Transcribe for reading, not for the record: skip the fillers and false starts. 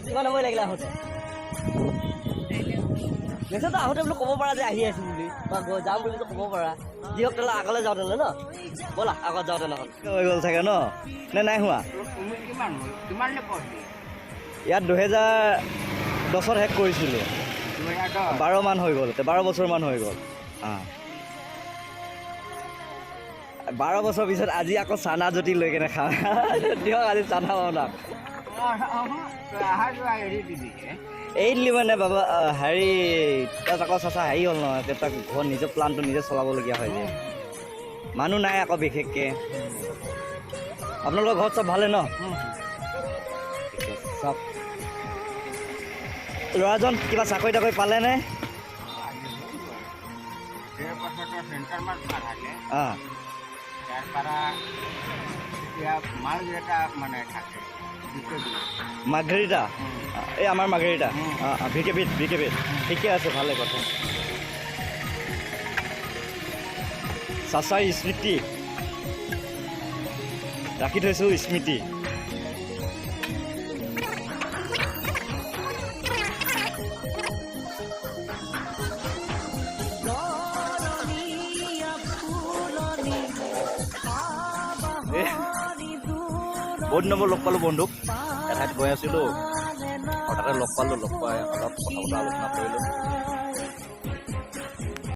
কিমান সময় লাগিলে আহোঁতে দেখোন আহোঁতে বোলো ক'ব পাৰা যে আহি আছো বুলি বা যাম বুলি ক'ব পাৰা যিহওক তেলে আগলৈ যাওঁ তেলে ন ব'লা আগত যাওঁ তেনেহ'লে হৈ গ'ল চাগে ন নে নাই হোৱা ইয়াত 2010 শেষ কৰিছিলোঁ 12 মান হৈ গ'ল 12 বছৰমান হৈ গ'ল 12 বছৰ পিছত আজি আকৌ চানা যদি লৈ কেনে খাওঁ দিয়ক আজি চানা বনাওক এৰি দিলি মানে বাবা হেৰি তাত আকৌ চাচা হেৰি হ'ল নহয় তাক ঘৰ নিজৰ প্লানটো নিজে চলাবলগীয়া হয় যে মানুহ নাই আকৌ বিশেষকৈ আপোনালোকৰ ঘৰত চব ভালে ন চব ল'ৰাজন কিবা চাকৰি তাকৰি পালেনে মাৰ্ঘেৰিটা এই আমাৰ মাৰ্ঘেৰিটা ভিকেবিত ঠিকে আছে ভালে কথা চাচাৰ স্মৃতি ৰাখি থৈছোঁ স্মৃতি বহুত নম্বৰ লগ পালোঁ বন্ধুক এঠাইত গৈ আছিলোঁ হঠাতে লগ পালোঁ লগ পাই অলপ কথা বতৰা আলোচনা কৰিলোঁ